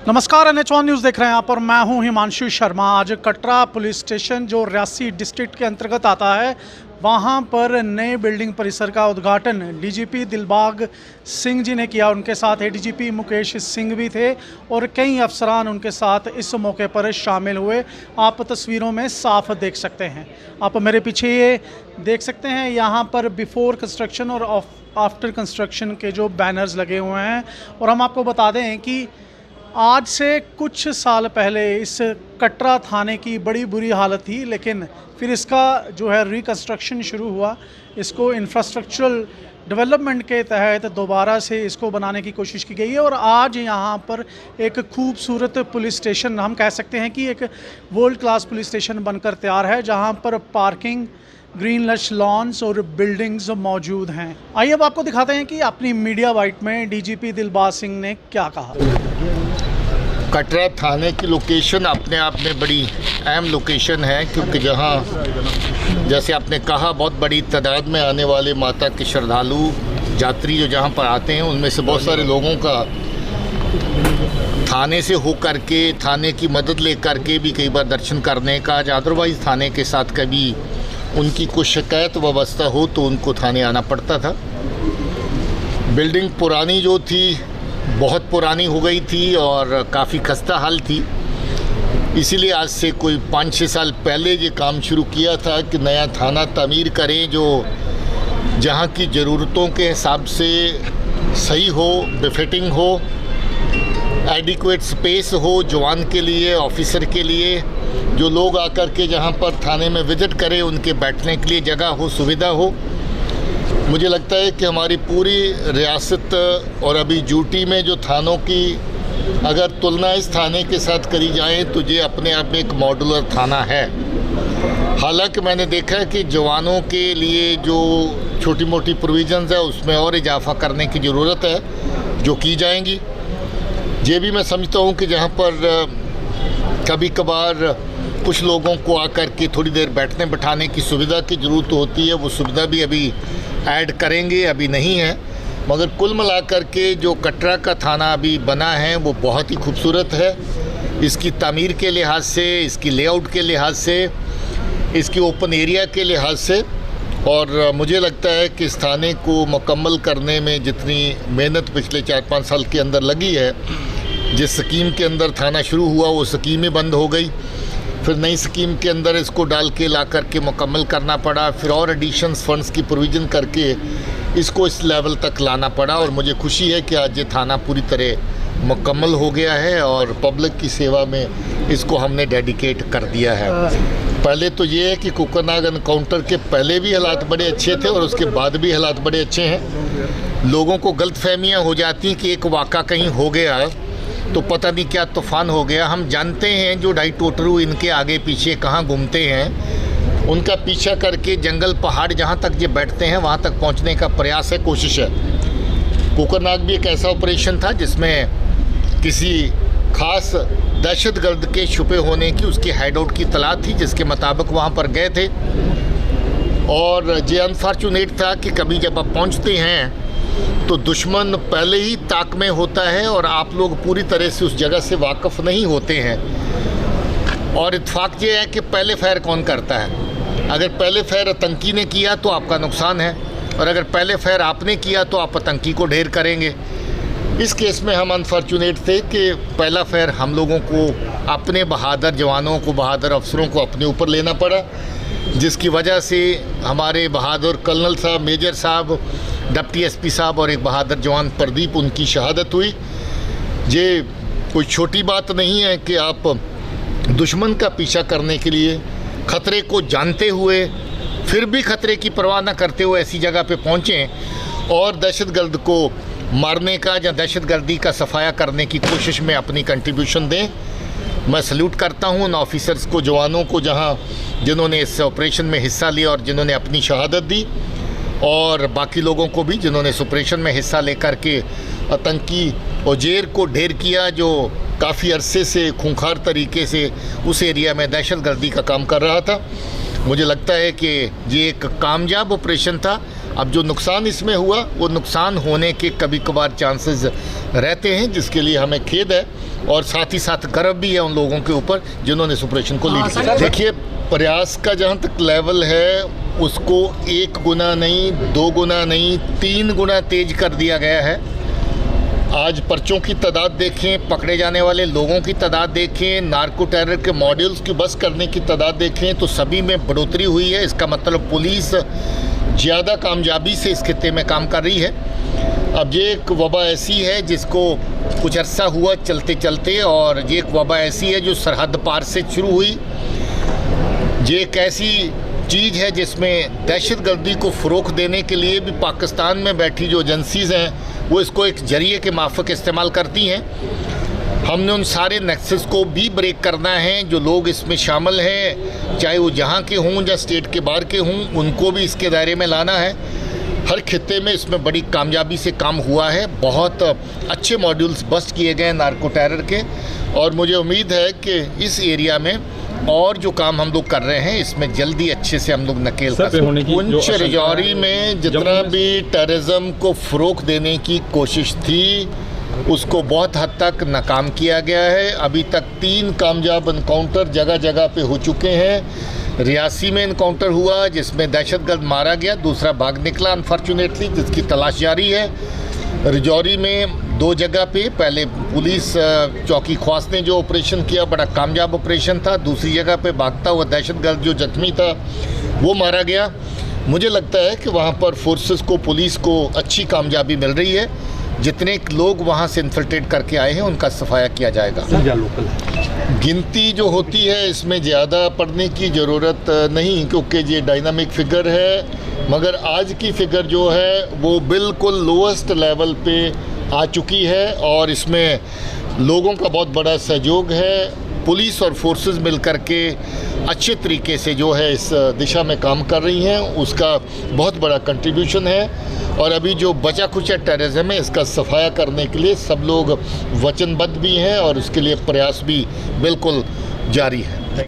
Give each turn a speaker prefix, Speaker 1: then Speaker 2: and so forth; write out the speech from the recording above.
Speaker 1: नमस्कार, NH1 news देख रहे हैं आप और मैं हूं हिमांशु शर्मा। आज कटरा पुलिस स्टेशन जो रियासी डिस्ट्रिक्ट के अंतर्गत आता है, वहां पर नए बिल्डिंग परिसर का उद्घाटन डीजीपी दिलबाग सिंह जी ने किया। उनके साथ एडीजीपी मुकेश सिंह भी थे और कई अफसरान उनके साथ इस मौके पर शामिल हुए। आप तस्वीरों में साफ देख सकते हैं। आप मेरे पीछे ये देख सकते हैं, यहाँ पर बिफोर कंस्ट्रक्शन और आफ्टर कंस्ट्रक्शन के जो बैनर्स लगे हुए हैं। और हम आपको बता दें कि आज से कुछ साल पहले इस कटरा थाने की बड़ी बुरी हालत थी, लेकिन फिर इसका जो है रिकंस्ट्रक्शन शुरू हुआ। इसको इंफ्रास्ट्रक्चरल डेवलपमेंट के तहत दोबारा से इसको बनाने की कोशिश की गई है। और आज यहाँ पर एक खूबसूरत पुलिस स्टेशन, हम कह सकते हैं कि एक वर्ल्ड क्लास पुलिस स्टेशन बनकर तैयार है, जहाँ पर पार्किंग, ग्रीन लश लॉन्स और बिल्डिंग्स मौजूद हैं। आइए अब आपको दिखाते हैं कि अपनी मीडिया बाइट में डीजीपी दिलबाग सिंह ने क्या कहा।
Speaker 2: कटरा थाने की लोकेशन अपने आप में बड़ी अहम लोकेशन है, क्योंकि जहाँ जैसे आपने कहा बहुत बड़ी तादाद में आने वाले माता के श्रद्धालु यात्री जो जहाँ पर आते हैं, उनमें से बहुत सारे लोगों का थाने से होकर के, थाने की मदद लेकर के भी कई बार दर्शन करने का, अदरवाइज़ थाने के साथ कभी उनकी कुछ शिकायत व्यवस्था हो तो उनको थाने आना पड़ता था। बिल्डिंग पुरानी जो थी बहुत पुरानी हो गई थी और काफ़ी खस्ता हाल थी, इसीलिए आज से कोई 5-6 साल पहले ये काम शुरू किया था कि नया थाना तामीर करें जो जहाँ की ज़रूरतों के हिसाब से सही हो, बेफिटिंग हो, एडिक्वेट स्पेस हो जवान के लिए, ऑफिसर के लिए, जो लोग आकर के जहाँ पर थाने में विज़िट करें उनके बैठने के लिए जगह हो, सुविधा हो। मुझे लगता है कि हमारी पूरी रियासत और अभी यूटी में जो थानों की अगर तुलना इस थाने के साथ करी जाए तो ये अपने आप में एक मॉड्यूलर थाना है। हालांकि मैंने देखा है कि जवानों के लिए जो छोटी मोटी प्रोविज़न्स है उसमें और इजाफा करने की ज़रूरत है, जो की जाएंगी। ये भी मैं समझता हूँ कि जहाँ पर कभी कभार कुछ लोगों को आकर के थोड़ी देर बैठने बैठाने की सुविधा की ज़रूरत होती है, वो सुविधा भी अभी ऐड करेंगे, अभी नहीं है। मगर कुल मिलाकर के जो कटरा का थाना अभी बना है वो बहुत ही खूबसूरत है। इसकी तामीर के लिहाज से, इसकी लेआउट के लिहाज से, इसकी ओपन एरिया के लिहाज से, और मुझे लगता है कि इस थाने को मुकम्मल करने में जितनी मेहनत पिछले 4-5 साल के अंदर लगी है, जिस स्कीम के अंदर थाना शुरू हुआ वो स्कीम ही बंद हो गई, फिर नई स्कीम के अंदर इसको डाल के ला करके मुकम्मल करना पड़ा, फिर और एडिशंस फंड्स की प्रोविज़न करके इसको इस लेवल तक लाना पड़ा। और मुझे खुशी है कि आज ये थाना पूरी तरह मुकम्मल हो गया है और पब्लिक की सेवा में इसको हमने डेडिकेट कर दिया है। पहले तो ये है कि कुकरनाग एनकाउंटर के पहले भी हालात बड़े अच्छे थे और उसके बाद भी हालात बड़े अच्छे हैं। लोगों को गलतफहमियाँ हो जाती कि एक वाक़ा कहीं हो गया तो पता नहीं क्या तूफ़ान हो गया। हम जानते हैं जो ढाई टोटरू इनके आगे पीछे कहाँ घूमते हैं, उनका पीछा करके जंगल पहाड़ जहाँ तक ये बैठते हैं वहाँ तक पहुँचने का प्रयास है, कोशिश है। कुकरनाग भी एक ऐसा ऑपरेशन था जिसमें किसी ख़ास दहशतगर्द के छुपे होने की, उसकी हाइड आउट की तलाश थी, जिसके मुताबिक वहाँ पर गए थे। और ये अनफॉर्चुनेट था कि कभी जब आप पहुँचते हैं तो दुश्मन पहले ही ताक में होता है और आप लोग पूरी तरह से उस जगह से वाकिफ़ नहीं होते हैं। और इत्तेफाक ये है कि पहले फायर कौन करता है। अगर पहले फायर आतंकी ने किया तो आपका नुकसान है, और अगर पहले फायर आपने किया तो आप आतंकी को ढेर करेंगे। इस केस में हम अनफॉर्चुनेट थे कि पहला फायर हम लोगों को, अपने बहादुर जवानों को, बहादुर अफसरों को अपने ऊपर लेना पड़ा, जिसकी वजह से हमारे बहादुर कर्नल साहब, मेजर साहब, डिप्टी एसपी साहब और एक बहादुर जवान प्रदीप, उनकी शहादत हुई। ये कोई छोटी बात नहीं है कि आप दुश्मन का पीछा करने के लिए ख़तरे को जानते हुए फिर भी ख़तरे की परवाह न करते हुए ऐसी जगह पे पहुँचें और दहशतगर्द को मारने का या दहशतगर्दी का सफाया करने की कोशिश में अपनी कंट्रीब्यूशन दें। मैं सल्यूट करता हूं उन ऑफिसर्स को, जवानों को जिन्होंने इस ऑपरेशन में हिस्सा लिया और जिन्होंने अपनी शहादत दी, और बाकी लोगों को भी जिन्होंने इस ऑपरेशन में हिस्सा लेकर के आतंकी उजेर को ढेर किया, जो काफ़ी अरसे से खूंखार तरीके से उस एरिया में दहशतगर्दी का काम कर रहा था। मुझे लगता है कि ये एक कामयाब ऑपरेशन था। अब जो नुकसान इसमें हुआ वो नुकसान होने के कभी कभार चांसेस रहते हैं, जिसके लिए हमें खेद है और साथ ही साथ गर्व भी है उन लोगों के ऊपर जिन्होंने इस ऑपरेशन को लीड किया। देखिए, प्रयास का जहाँ तक लेवल है उसको 1 गुना नहीं, 2 गुना नहीं, 3 गुना तेज कर दिया गया है। आज पर्चों की तादाद देखें, पकड़े जाने वाले लोगों की तादाद देखें, नार्को टेरर के मॉड्यूल्स की बस करने की तादाद देखें, तो सभी में बढ़ोतरी हुई है। इसका मतलब पुलिस ज़्यादा कामयाबी से इस खित्ते में काम कर रही है। अब ये एक वबा ऐसी है जिसको कुछ अरसा हुआ चलते चलते, और ये एक वबा ऐसी है जो सरहद पार से शुरू हुई। ये एक ऐसी चीज़ है जिसमें दहशतगर्दी को फ़रोग़ देने के लिए भी पाकिस्तान में बैठी जो एजेंसीज़ हैं वो इसको एक जरिए के माफ़िक इस्तेमाल करती हैं। हमने उन सारे नेक्सस को भी ब्रेक करना है। जो लोग इसमें शामिल हैं, चाहे वो जहाँ के हों या स्टेट के बाहर के हों, उनको भी इसके दायरे में लाना है। हर खित्ते में इसमें बड़ी कामयाबी से काम हुआ है। बहुत अच्छे मॉड्यूल्स बस्ट किए गए नार्को टेरर के, और मुझे उम्मीद है कि इस एरिया में और जो काम हम लोग कर रहे हैं इसमें जल्दी अच्छे से हम लोग नकेल कर सकें। पुंछ राजौरी में जितना भी टेररिज्म को फ़रोग़ देने की कोशिश थी उसको बहुत हद तक नाकाम किया गया है। अभी तक 3 कामयाब इनकाउंटर जगह जगह पे हो चुके हैं। रियासी में इनकाउंटर हुआ जिसमें दहशतगर्द मारा गया, दूसरा भाग निकला अनफॉर्चुनेटली, जिसकी तलाश जारी है। राजौरी में 2 जगह पे पहले पुलिस चौकी ख्वास ने जो ऑपरेशन किया बड़ा कामयाब ऑपरेशन था, दूसरी जगह पे भागता हुआ दहशतगर्द जो जख्मी था वो मारा गया। मुझे लगता है कि वहाँ पर फोर्सेस को, पुलिस को अच्छी कामयाबी मिल रही है। जितने लोग वहाँ से इन्फिल्ट्रेट करके आए हैं उनका सफाया किया जाएगा। गिनती जो होती है इसमें ज़्यादा पढ़ने की ज़रूरत नहीं, क्योंकि ये डायनामिक फिगर है, मगर आज की फिगर जो है वो बिल्कुल लोएस्ट लेवल पे आ चुकी है और इसमें लोगों का बहुत बड़ा सहयोग है। पुलिस और फोर्सेस मिलकर के अच्छे तरीके से जो है इस दिशा में काम कर रही हैं, उसका बहुत बड़ा कंट्रीब्यूशन है। और अभी जो बचा खुचा टेररिज्म है इसका सफाया करने के लिए सब लोग वचनबद्ध भी हैं और उसके लिए प्रयास भी बिल्कुल जारी है।